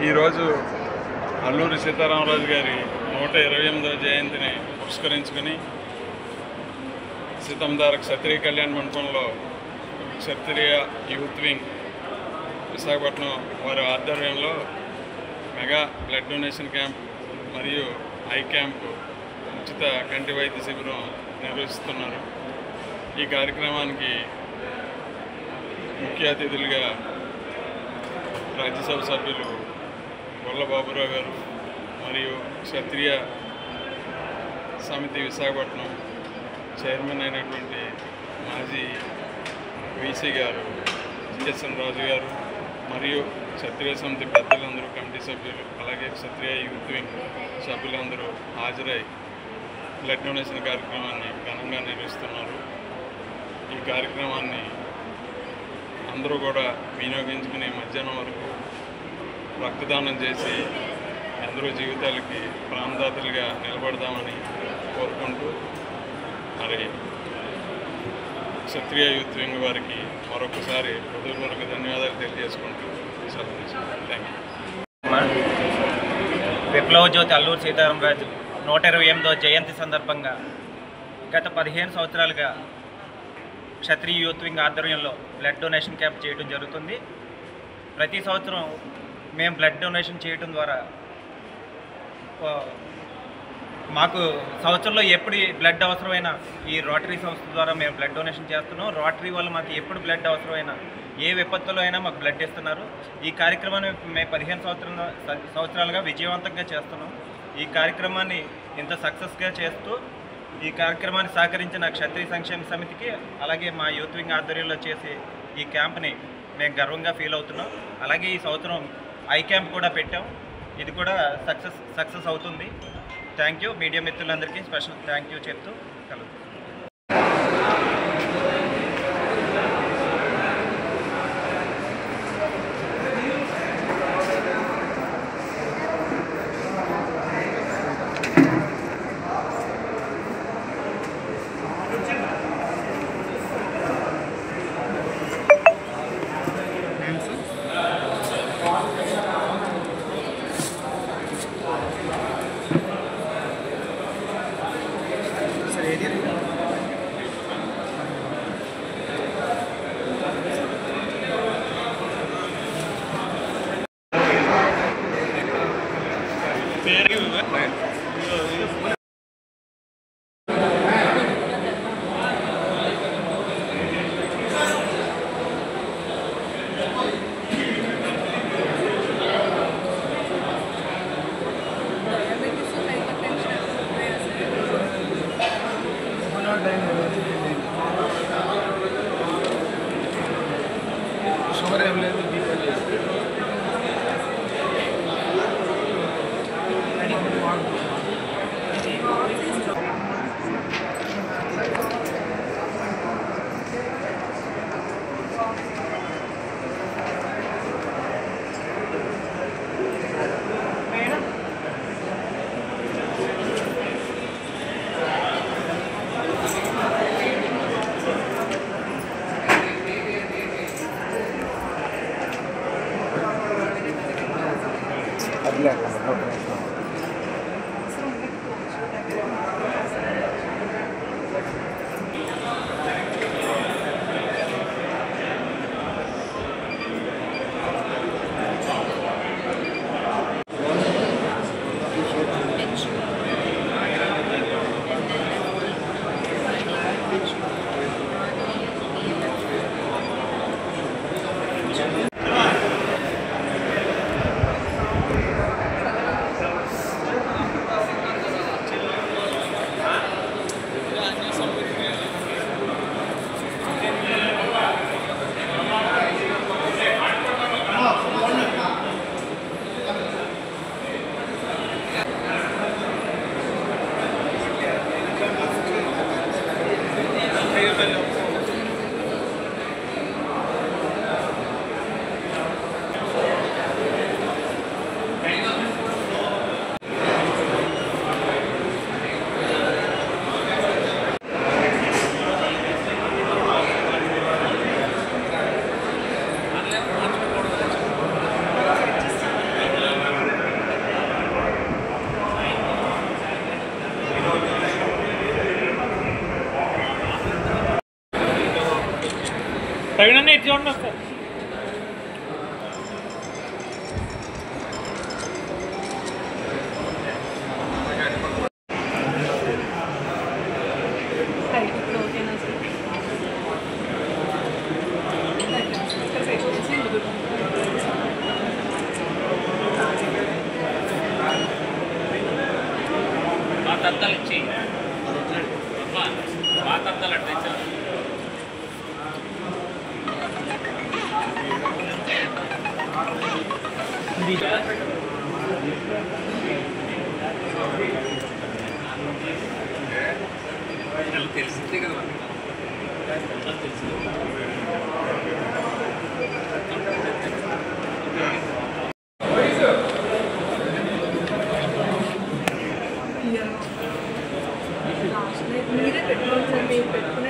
ఈరోజు అల్లూరి సీతారామరాజు గారి 128వ జయంతిని పురస్కరించుకొని సీతంధార క్షత్రియ కళ్యాణ మండపంలో క్షత్రియ యూత్ వింగ్ విశాఖపట్నం వారి ఆధ్వర్యంలో మెగా బ్లడ్ డొనేషన్ క్యాంప్ మరియు ఐ క్యాంప్ ఉచిత కంటి వైద్య శిబిరం నిర్వహిస్తున్నారు. ఈ కార్యక్రమానికి ముఖ్య అతిథులుగా రాజ్యసభ సభ్యులు గొల్ల బాబురావు గారు మరియు క్షత్రియ సమితి విశాఖపట్నం చైర్మన్ అయినటువంటి మాజీ వీసీ గారు జిఎస్ఎన్ రాజు గారు మరియు క్షత్రియ సమితి పెద్దలందరూ, కమిటీ సభ్యులు, అలాగే క్షత్రియ యూత్ వింగ్ సభ్యులందరూ హాజరై బ్లడ్ డొనేషన్ కార్యక్రమాన్ని ఘనంగా నిర్వహిస్తున్నారు. ఈ కార్యక్రమాన్ని అందరూ కూడా వినియోగించుకుని మధ్యాహ్నం వరకు రక్తదానం చేసి అందరూ జీవితాలకి ప్రాణదాతలుగా నిలబడదామని కోరుకుంటూ మరి క్షత్రియ యూత్ వింగ్ వారికి మరొకసారి హృదయపూర్వక ధన్యవాదాలు తెలియజేసుకుంటూ థ్యాంక్ యూ. విప్లవ జ్యోతి అల్లూరి సీతారామరాజు 128వ జయంతి సందర్భంగా గత 15 సంవత్సరాలుగా క్షత్రియ యూత్ వింగ్ ఆధ్వర్యంలో బ్లడ్ డొనేషన్ క్యాంప్ చేయడం జరుగుతుంది. ప్రతి సంవత్సరం మేము బ్లడ్ డొనేషన్ చేయడం ద్వారా మాకు సంవత్సరంలో ఎప్పుడు బ్లడ్ అవసరమైనా ఈ రోటరీ సంస్థ ద్వారా మేము బ్లడ్ డొనేషన్ చేస్తున్నాం. రోటరీ వాళ్ళు మాకు ఎప్పుడు బ్లడ్ అవసరమైనా ఏ విపత్తులో అయినా మాకు బ్లడ్ ఇస్తున్నారు. ఈ కార్యక్రమాన్ని మేము 15 సంవత్సరాలుగా విజయవంతంగా చేస్తున్నాం. ఈ కార్యక్రమాన్ని ఇంత సక్సెస్గా చేస్తూ ఈ కార్యక్రమాన్ని సహకరించిన క్షత్రియ సంక్షేమ సమితికి, అలాగే మా యూత్ వింగ్ ఆధ్వర్యంలో చేసే ఈ క్యాంప్ని మేము గర్వంగా ఫీల్ అవుతున్నాం. అలాగే ఈ సంవత్సరం ఐ క్యాంప్ కూడా పెట్టాం. ఇది కూడా సక్సెస్ అవుతుంది. Thank you. మీడియా మిత్రులందరికీ స్పెషల్ థ్యాంక్ యూ చెప్తూ కలుగుతాం. ప్రవీణ్ ఇటు చూడండి సార్. అద్దాలు ఇచ్చి పాత అద్దాలు అట్లా ఇచ్చారు. తెలిసిందే కదా తెలిసింది. మీరే పెట్టుకోవచ్చు సార్, మేము పెట్టుకునే